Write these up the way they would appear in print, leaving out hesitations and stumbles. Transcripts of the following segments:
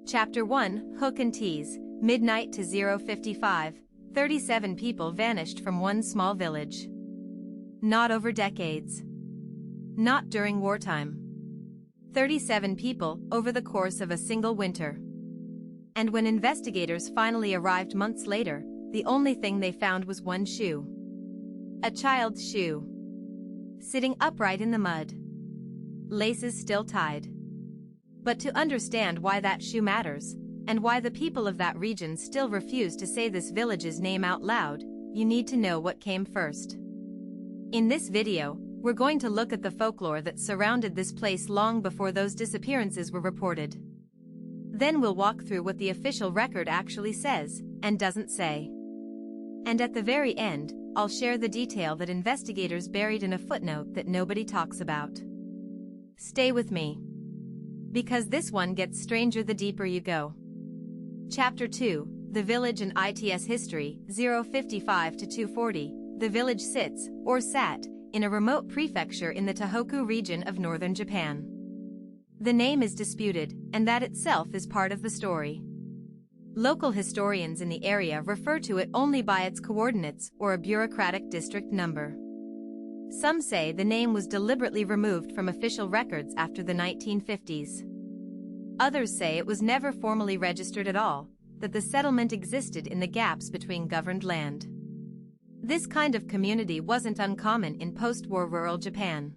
Chapter 1, Hook and Tease, Midnight to 0:55, 37 people vanished from one small village. Not over decades. Not during wartime. 37 people over the course of a single winter. And when investigators finally arrived months later, the only thing they found was one shoe. A child's shoe. Sitting upright in the mud. Laces still tied. But to understand why that shoe matters, and why the people of that region still refuse to say this village's name out loud, you need to know what came first. In this video, we're going to look at the folklore that surrounded this place long before those disappearances were reported. Then we'll walk through what the official record actually says, and doesn't say. And at the very end, I'll share the detail that investigators buried in a footnote that nobody talks about. Stay with me. Because this one gets stranger the deeper you go. Chapter 2, The Village and its History, 0:55 to 2:40. The village sits, or sat, in a remote prefecture in the Tohoku region of northern Japan. The name is disputed, and that itself is part of the story. Local historians in the area refer to it only by its coordinates or a bureaucratic district number. Some say the name was deliberately removed from official records after the 1950s. Others say it was never formally registered at all, that the settlement existed in the gaps between governed land. This kind of community wasn't uncommon in post-war rural Japan.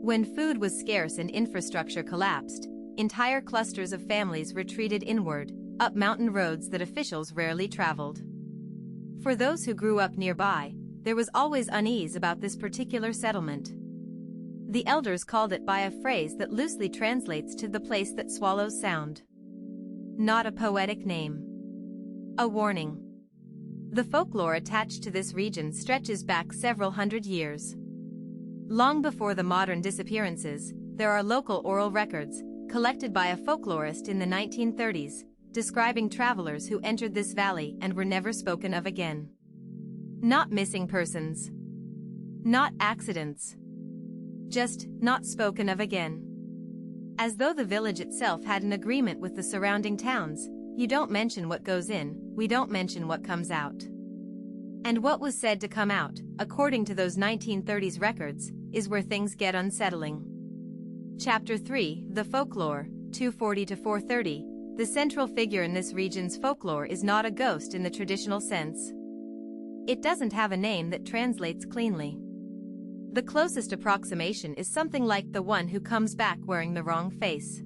When food was scarce and infrastructure collapsed, entire clusters of families retreated inward, up mountain roads that officials rarely traveled. For those who grew up nearby, there was always unease about this particular settlement. The elders called it by a phrase that loosely translates to the place that swallows sound. Not a poetic name. A warning. The folklore attached to this region stretches back several hundred years. Long before the modern disappearances, there are local oral records, collected by a folklorist in the 1930s, describing travelers who entered this valley and were never spoken of again. Not missing persons. Not accidents. Just not spoken of again. As though the village itself had an agreement with the surrounding towns, you don't mention what goes in, we don't mention what comes out. And what was said to come out, according to those 1930s records, is where things get unsettling. Chapter 3, The Folklore, 240 to 430. The central figure in this region's folklore is not a ghost in the traditional sense. It doesn't have a name that translates cleanly. The closest approximation is something like the one who comes back wearing the wrong face.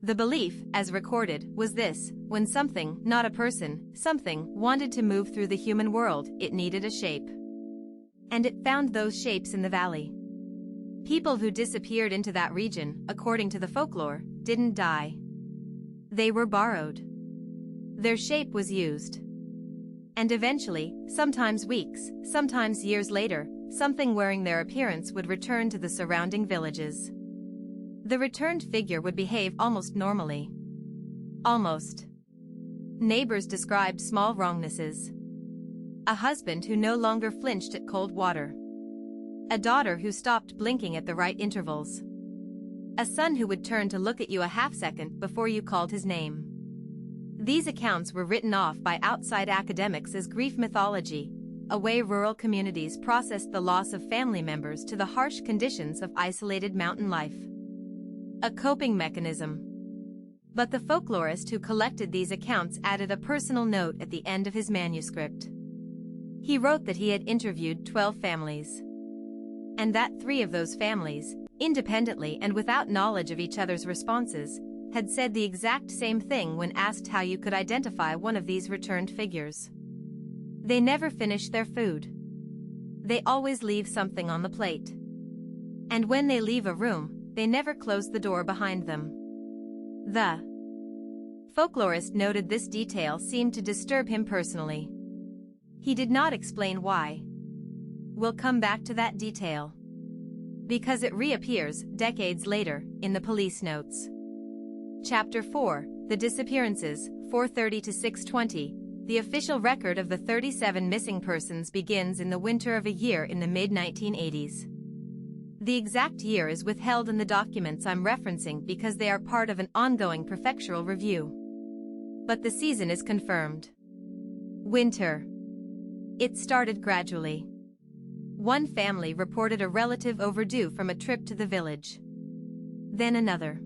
The belief, as recorded, was this: when something, not a person, something, wanted to move through the human world, it needed a shape. And it found those shapes in the valley. People who disappeared into that region, according to the folklore, didn't die. They were borrowed. Their shape was used. And eventually, sometimes weeks, sometimes years later, something wearing their appearance would return to the surrounding villages. The returned figure would behave almost normally. Almost. Neighbors described small wrongnesses. A husband who no longer flinched at cold water. A daughter who stopped blinking at the right intervals. A son who would turn to look at you a half-second before you called his name. These accounts were written off by outside academics as grief mythology, a way rural communities processed the loss of family members to the harsh conditions of isolated mountain life. A coping mechanism. But the folklorist who collected these accounts added a personal note at the end of his manuscript. He wrote that he had interviewed 12 families. And that 3 of those families, independently and without knowledge of each other's responses, had said the exact same thing when asked how you could identify one of these returned figures. They never finish their food. They always leave something on the plate. And when they leave a room, they never close the door behind them. The folklorist noted this detail seemed to disturb him personally. He did not explain why. We'll come back to that detail. Because it reappears, decades later, in the police notes. Chapter 4, The Disappearances, 430 to 620. The official record of the 37 missing persons begins in the winter of a year in the mid-1980s. The exact year is withheld in the documents I'm referencing because they are part of an ongoing prefectural review. But the season is confirmed. Winter. It started gradually. One family reported a relative overdue from a trip to the village. Then another.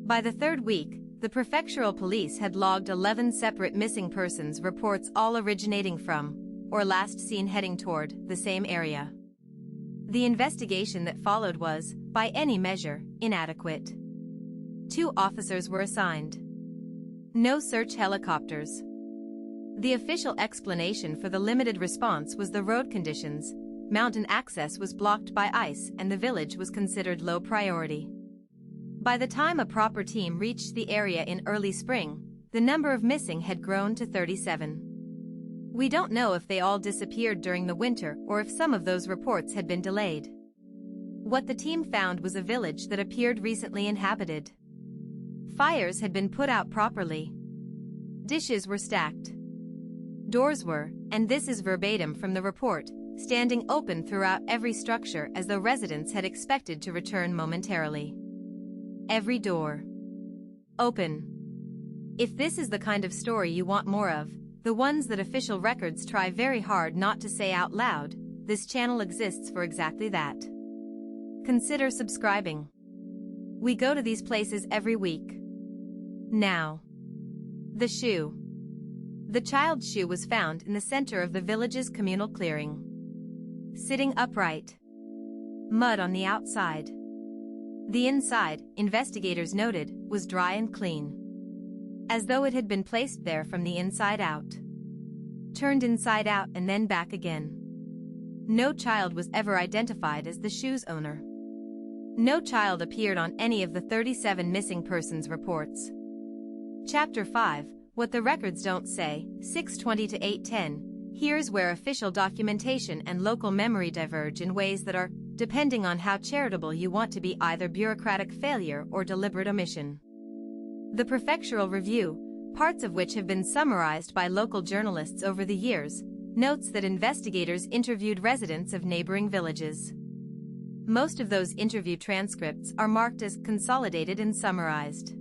By the third week, the prefectural police had logged 11 separate missing persons reports, all originating from, or last seen heading toward, the same area. The investigation that followed was, by any measure, inadequate. 2 officers were assigned. No search helicopters. The official explanation for the limited response was the road conditions. Mountain access was blocked by ice and the village was considered low priority. By the time a proper team reached the area in early spring, the number of missing had grown to 37. We don't know if they all disappeared during the winter or if some of those reports had been delayed. What the team found was a village that appeared recently inhabited. Fires had been put out properly. Dishes were stacked. Doors were, and this is verbatim from the report, standing open throughout every structure as though residents had expected to return momentarily. Every door open. If this is the kind of story you want more of, the ones that official records try very hard not to say out loud, this channel exists for exactly that. Consider subscribing. We go to these places every week. Now. The shoe. The child's shoe was found in the center of the village's communal clearing. Sitting upright. Mud on the outside. The inside, investigators noted, was dry and clean. As though it had been placed there from the inside out. Turned inside out and then back again. No child was ever identified as the shoe's owner. No child appeared on any of the 37 missing persons reports. Chapter 5, What the Records Don't Say, 620 to 810. Here's where official documentation and local memory diverge in ways that are, depending on how charitable you want to be, either bureaucratic failure or deliberate omission. The prefectural review, parts of which have been summarized by local journalists over the years, notes that investigators interviewed residents of neighboring villages. Most of those interview transcripts are marked as consolidated and summarized,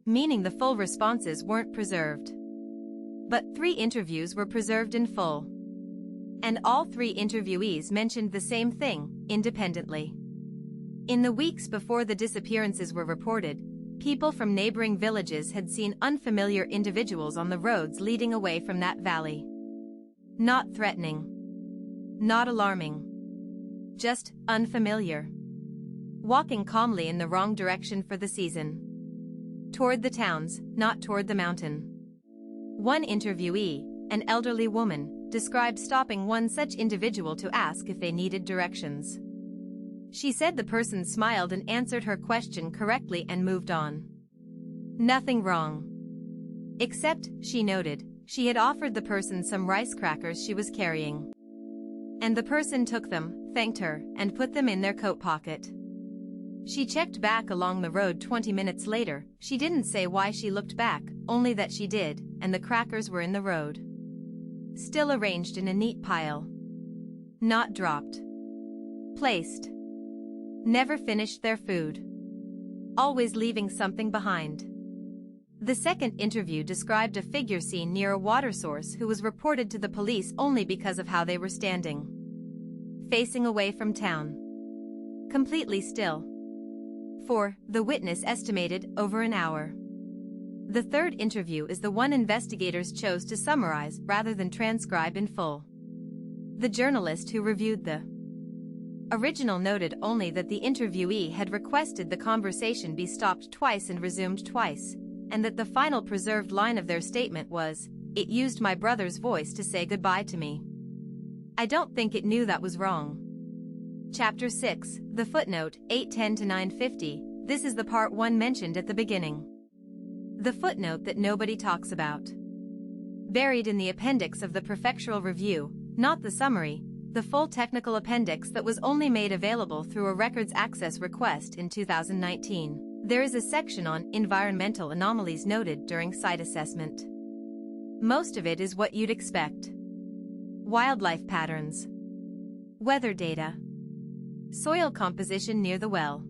meaning the full responses weren't preserved. But 3 interviews were preserved in full. And all 3 interviewees mentioned the same thing, independently. In the weeks before the disappearances were reported, people from neighboring villages had seen unfamiliar individuals on the roads leading away from that valley. Not threatening. Not alarming. Just unfamiliar. Walking calmly in the wrong direction for the season. Toward the towns, not toward the mountain. One interviewee, an elderly woman, described stopping one such individual to ask if they needed directions. She said the person smiled and answered her question correctly and moved on. Nothing wrong. Except, she noted, she had offered the person some rice crackers she was carrying. And the person took them, thanked her, and put them in their coat pocket. She checked back along the road 20 minutes later. She didn't say why she looked back, only that she did, and the crackers were in the road. Still arranged in a neat pile. Not dropped. Placed. Never finished their food. Always leaving something behind. The second interview described a figure seen near a water source who was reported to the police only because of how they were standing. Facing away from town. Completely still. For, the witness estimated, over an hour. The third interview is the one investigators chose to summarize rather than transcribe in full. The journalist who reviewed the original noted only that the interviewee had requested the conversation be stopped twice and resumed twice, and that the final preserved line of their statement was, "It used my brother's voice to say goodbye to me. I don't think it knew that was wrong." Chapter 6, The Footnote, 810 to 950, this is the part 1 mentioned at the beginning. The footnote that nobody talks about. Buried in the appendix of the prefectural review, not the summary, the full technical appendix that was only made available through a records access request in 2019. There is a section on environmental anomalies noted during site assessment. Most of it is what you'd expect. Wildlife patterns. Weather data. soil composition near the well.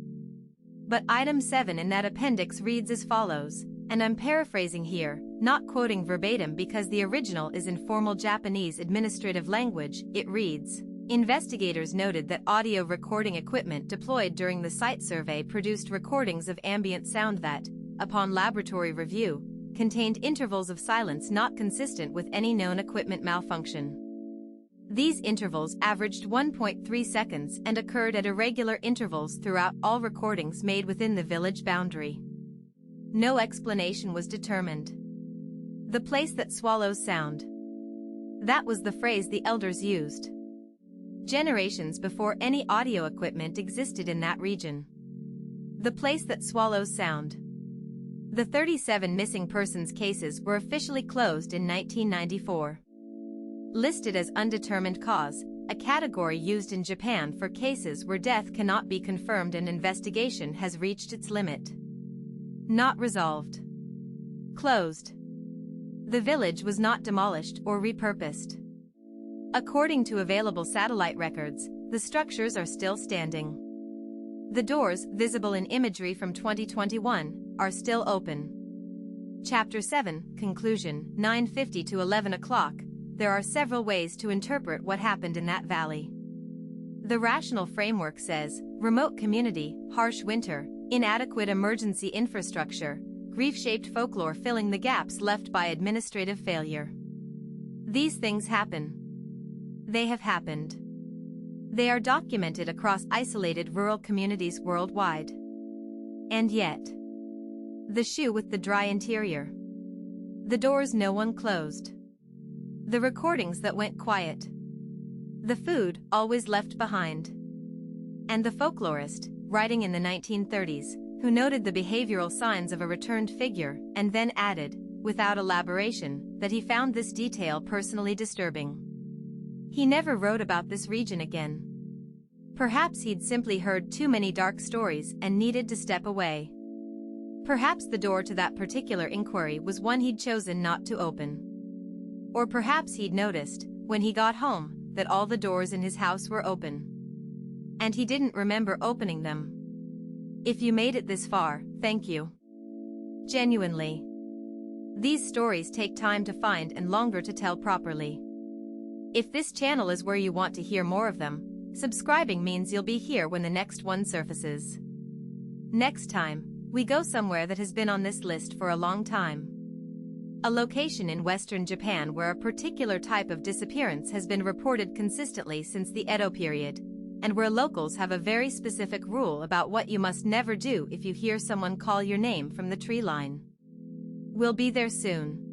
But item 7 in that appendix reads as follows, and I'm paraphrasing here, not quoting verbatim because the original is in formal Japanese administrative language. It reads, investigators noted that audio recording equipment deployed during the site survey produced recordings of ambient sound that, upon laboratory review, contained intervals of silence not consistent with any known equipment malfunction. These intervals averaged 1.3 seconds and occurred at irregular intervals throughout all recordings made within the village boundary. No explanation was determined. The place that swallows sound. That was the phrase the elders used. Generations before any audio equipment existed in that region. The place that swallows sound. The 37 missing persons cases were officially closed in 1994. Listed as undetermined cause, a category used in Japan for cases where death cannot be confirmed and investigation has reached its limit. Not resolved. Closed. The village was not demolished or repurposed. According to available satellite records, the structures are still standing. The doors, visible in imagery from 2021, are still open. Chapter 7, Conclusion, 9:50 to 11 o'clock. There are several ways to interpret what happened in that valley. The rational framework says, remote community, harsh winter, inadequate emergency infrastructure, grief-shaped folklore filling the gaps left by administrative failure. These things happen. They have happened. They are documented across isolated rural communities worldwide. And yet, the shoe with the dry interior. The doors no one closed. The recordings that went quiet. The food always left behind. And the folklorist, writing in the 1930s, who noted the behavioral signs of a returned figure and then added, without elaboration, that he found this detail personally disturbing. He never wrote about this region again. Perhaps he'd simply heard too many dark stories and needed to step away. Perhaps the door to that particular inquiry was one he'd chosen not to open. Or perhaps he'd noticed, when he got home, that all the doors in his house were open. And he didn't remember opening them. If you made it this far, thank you. Genuinely. These stories take time to find and longer to tell properly. If this channel is where you want to hear more of them, subscribing means you'll be here when the next one surfaces. Next time, we go somewhere that has been on this list for a long time. A location in western Japan where a particular type of disappearance has been reported consistently since the Edo period, and where locals have a very specific rule about what you must never do if you hear someone call your name from the tree line. We'll be there soon.